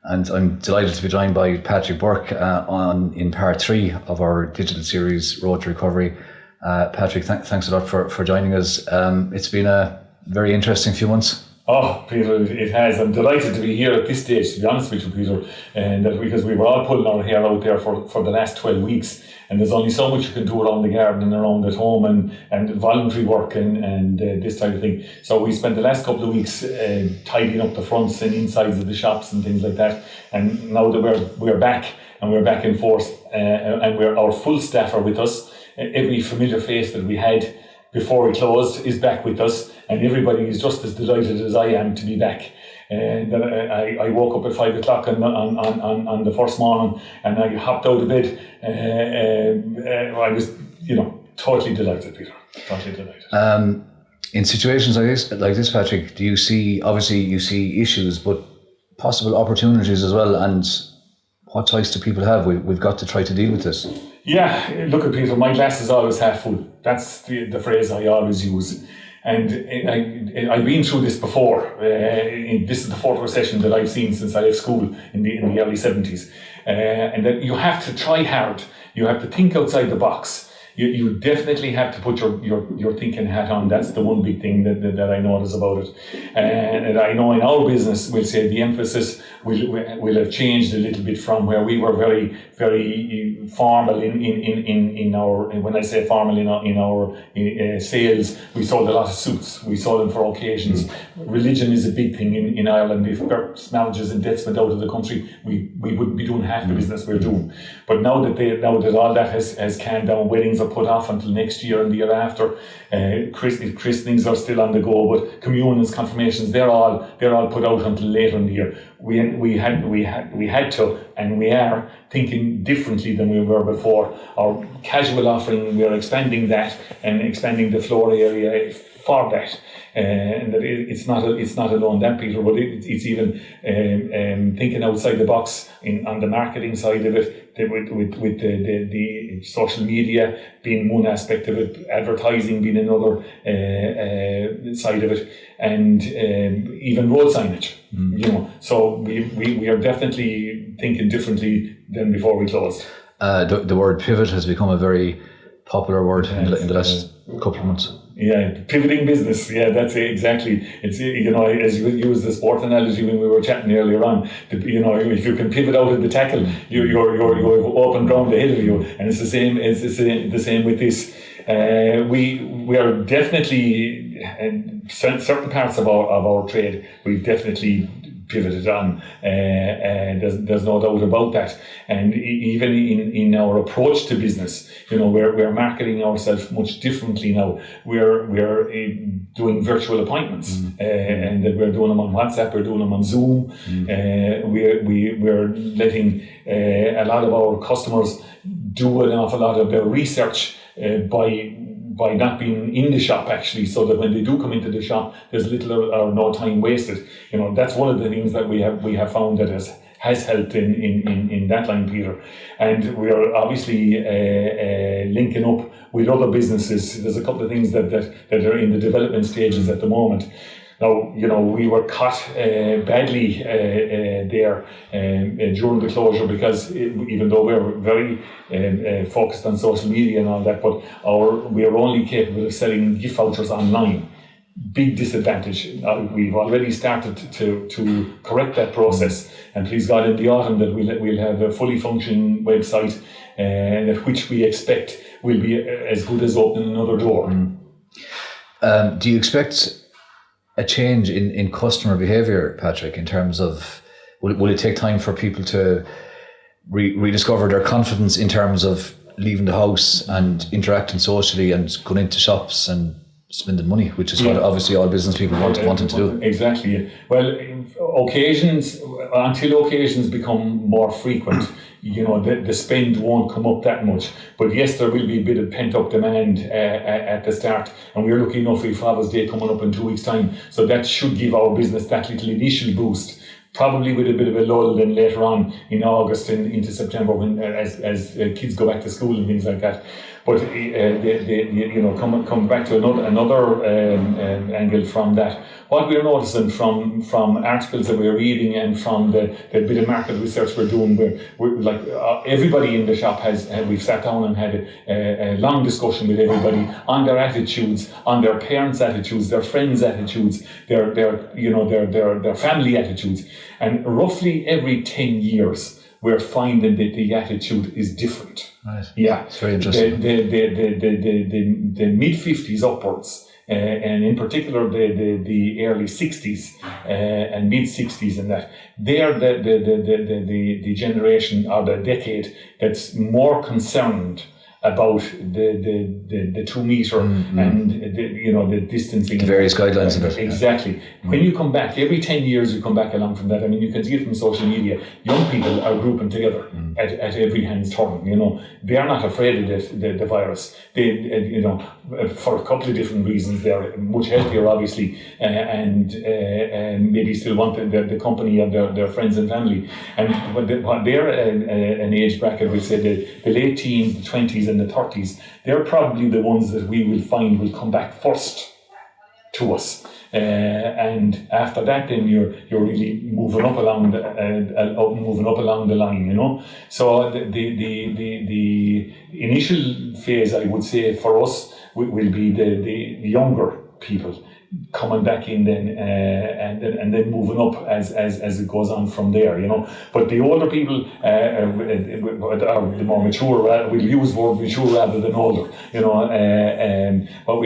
And I'm delighted to be joined by Patrick Bourke in part 3 of our digital series, Road to Recovery. Patrick, thanks a lot for joining us. It's been a very interesting few months. Oh, Peter, it has. I'm delighted to be here at this stage, to be honest with you, Peter, and that because we were all pulling our hair out there for the last 12 weeks, and there's only so much you can do around the garden and around at home and voluntary work and this type of thing. So we spent the last couple of weeks tidying up the fronts and insides of the shops and things like that. And now that we're back and we're back in force, and our full staff are with us. Every familiar face that we had before we closed is back with us, and everybody is just as delighted as I am to be back. And I woke up at 5 o'clock on the first morning, and I hopped out of bed. I was, totally delighted, Peter. Totally delighted. In situations like this, Patrick, do you see issues, but possible opportunities as well? And what choice do people have? We've got to try to deal with this. Yeah, look at Peter, my glass is always half full. That's the phrase I always use. And I've been through this before. This is the fourth recession that I've seen since I left school in the early 70s. And that you have to try hard. You have to think outside the box. You definitely have to put your thinking hat on. That's the one big thing that I notice about it. And I know in our business, we'll say the emphasis will have changed a little bit from where we were very, very formal in our, when I say formal in our sales, we sold a lot of suits. We sold them for occasions. Religion is a big thing in Ireland. If births, marriages and deaths went out of the country, we wouldn't be doing half the business we're doing. But now that all that has calmed down, weddings are put off until next year and the year after. Christenings are still on the go, but communions, confirmations, they're all put out until later in the year. We had to, and we are thinking differently than we were before. Our casual offering, we are expanding that and expanding the floor area for that. And that it's not alone that, Peter, but it's even thinking outside the box on the marketing side of it, with the social media being one aspect of it, advertising being another side of it, and even road signage. So we are definitely thinking differently than before we closed. The word pivot has become a very popular word in the last couple of months. Yeah, pivoting business. Yeah, that's it, exactly. It's, as you used the sport analogy when we were chatting earlier on, if you can pivot out of the tackle, you have open ground ahead of you, and it's the same. It's the same with this. We are definitely, certain parts of our trade, we've definitely pivoted on. There's no doubt about that. And even in our approach to business, we're marketing ourselves much differently now. We're doing virtual appointments, and that we're doing them on WhatsApp, we're doing them on Zoom. We're letting a lot of our customers do an awful lot of their research by not being in the shop, actually, so that when they do come into the shop, there's little or no time wasted. That's one of the things that we have found that has helped in that line, Peter. And we are obviously linking up with other businesses. There's a couple of things that are in the development stages at the moment. Now, we were caught badly there during the closure, because even though we're very focused on social media and all that, but we are only capable of selling gift vouchers online. Big disadvantage. We've already started to correct that process, and please God, in the autumn that we'll have a fully functioning website, which we expect will be as good as opening another door. Do you expect a change in customer behaviour, Patrick, in terms of, will it take time for people to rediscover their confidence in terms of leaving the house and interacting socially and going into shops and spending money, which is what obviously all business people wanted to do? Exactly. Well, until occasions become more frequent, the spend won't come up that much. But yes, there will be a bit of pent-up demand at the start, and we're lucky enough with Father's Day coming up in 2 weeks' time, so that should give our business that little initial boost, probably with a bit of a lull then later on in August and into September, when as kids go back to school and things like that. But come back to another angle from that. what we're noticing from articles that we're reading and from the bit of market research we're doing, we're like everybody in the shop we've sat down and had a long discussion with everybody on their attitudes, on their parents' attitudes, their friends' attitudes, their family attitudes, and roughly every 10 years we're finding that the attitude is different. Right. Yeah, it's very interesting. The mid-50s upwards. And in particular, the early 60s and mid 60s, and that they're the generation or the decade that's more concerned about the 2 meter and the distancing, the various guidelines of it. Exactly. When you come back every 10 years, you come back along from that. I mean, you can see it from social media. Young people are grouping together at every hand's turn. They are not afraid of the virus. They for a couple of different reasons. They're much healthier, obviously, and maybe still want the company of their friends and family. And what they're an age bracket, we say the late teens, the 20s and the 30s, they're probably the ones that we will find will come back first to us. And after that, then you're really moving up along the line, So the initial phase, I would say, for us will be the younger people coming back in then and then moving up as it goes on from there, But the older people, the more mature, we'll use the word mature rather than older, but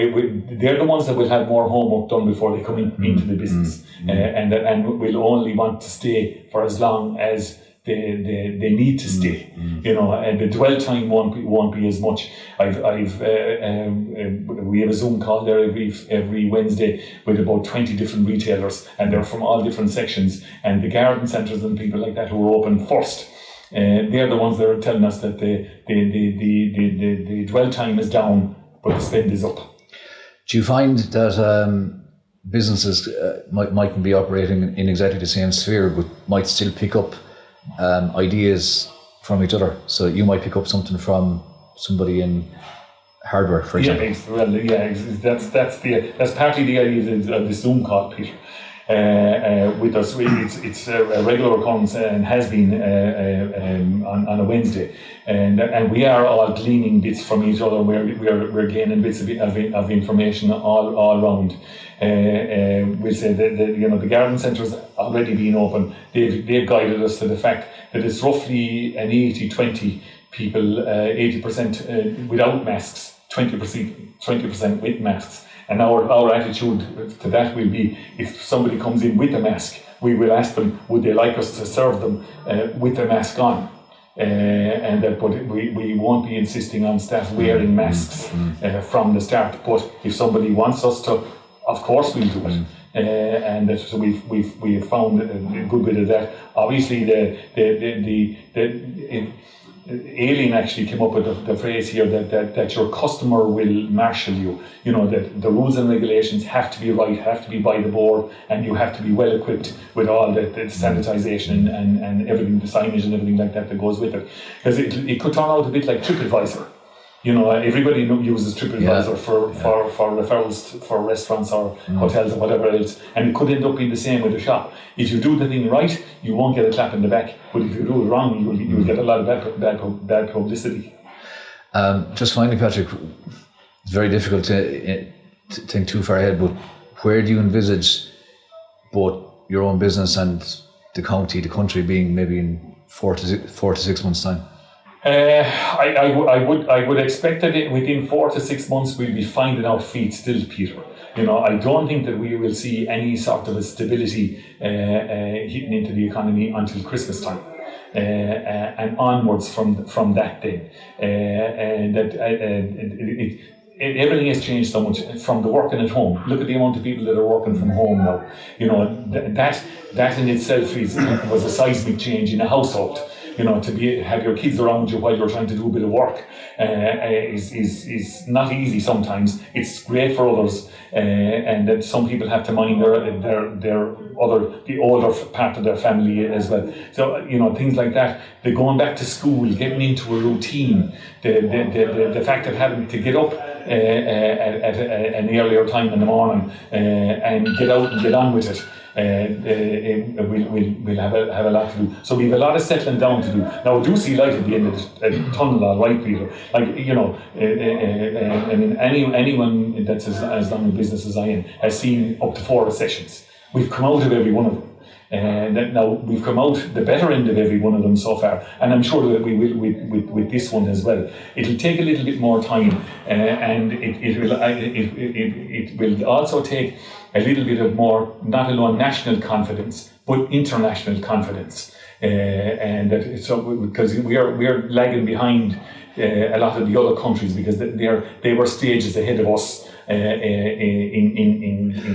they're the ones that will have more homework done before they come into the business, and will only want to stay for as long as they need to stay, and the dwell time won't be as much. We have a Zoom call there every Wednesday with about 20 different retailers, and they're from all different sections, and the garden centres and people like that who are open first. They're the ones that are telling us that the dwell time is down, but the spend is up. Do you find that businesses mightn't be operating in exactly the same sphere, but might still pick up ideas from each other? So you might pick up something from somebody in hardware, for example. That's partly the idea of the Zoom call, Peter. With us, it's a regular occurrence and has been on a Wednesday, and we are all gleaning bits from each other. We're gaining bits of information all around. We'll say that the garden centre's already been open. They've guided us to the fact that it's roughly an 80-20 people, 80% without masks, 20% with masks. And our attitude to that will be, if somebody comes in with a mask, we will ask them, would they like us to serve them with the mask on? But we won't be insisting on staff wearing masks from the start. But if somebody wants us to, of course we'll do it. And that, so we've found a good bit of that. Obviously, Aileen actually came up with the phrase here that your customer will marshal you. That the rules and regulations have to be right, have to be by the board, and you have to be well equipped with all the sanitisation and everything, the signage and everything like that goes with it. Because it could turn out a bit like TripAdvisor. Everybody uses TripAdvisor for referrals for restaurants or hotels or whatever else, and it could end up being the same with a shop. If you do the thing right, you won't get a clap in the back, but if you do it wrong, you'll get a lot of bad publicity. Just finally, Patrick, it's very difficult to think too far ahead, but where do you envisage both your own business and the country being maybe in 4 to 6 months' time? I would expect that within 4 to 6 months we'll be finding our feet still, Peter. I don't think that we will see any sort of a stability hitting into the economy until Christmas time. And onwards from that day. Everything has changed so much from the working at home. Look at the amount of people that are working from home now. That in itself was a seismic change in a household. To have your kids around you while you're trying to do a bit of work is not easy sometimes. It's great for others, and that some people have to mind the older part of their family as well. So things like that. They're going back to school, getting into a routine. The fact of having to get up at an earlier time in the morning and get out and get on with it. We'll have a lot to do. So we have a lot of settling down to do. Now, I do see light at the end of the tunnel, all right, Peter. Like, you know, I mean, anyone that's as long a business as I am has seen up to 4 recessions. We've come out of every one of them. Now we've come out the better end of every one of them so far, and I'm sure that we will with this one as well. It'll take a little bit more time, and it will also take a little bit of more, not alone national confidence, but international confidence, and that so because we are lagging behind a lot of the other countries because they were stages ahead of us. In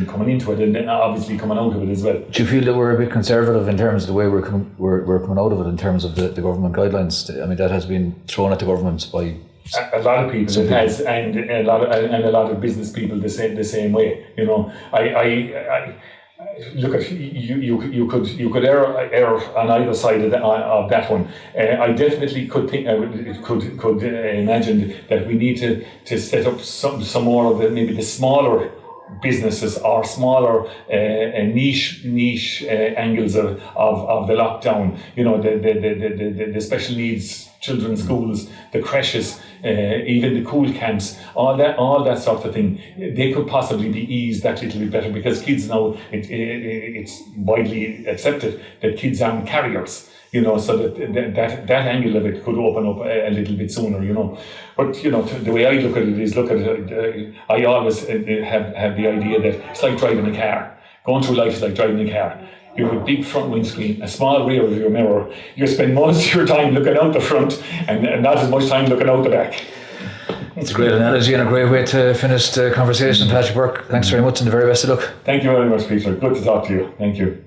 coming into it and then obviously coming out of it as well. Do you feel that we're a bit conservative in terms of the way we're coming out of it in terms of the government guidelines? I mean, that has been thrown at the government by a lot of people. It has, and a lot of business people the same way. You know, I look at you could err on either side of that one. I definitely could think could imagine that we need to set up some more of maybe the smaller businesses or smaller niche angles of the lockdown. You know, the special needs children's schools, the creches, even the cool camps, all that sort of thing. They could possibly be eased that little bit better because kids now, it's widely accepted that kids aren't carriers. You know, so that angle of it could open up a little bit sooner. You know, but you know, the way I look at it is I always have the idea that it's like driving a car. Going through life is like driving a car. You have a big front windscreen, a small rear of your mirror. You spend most of your time looking out the front and not as much time looking out the back. It's a great analogy and a great way to finish the conversation. Patrick Bourke, thanks very much and the very best of luck. Thank you very much, Peter. Good to talk to you. Thank you.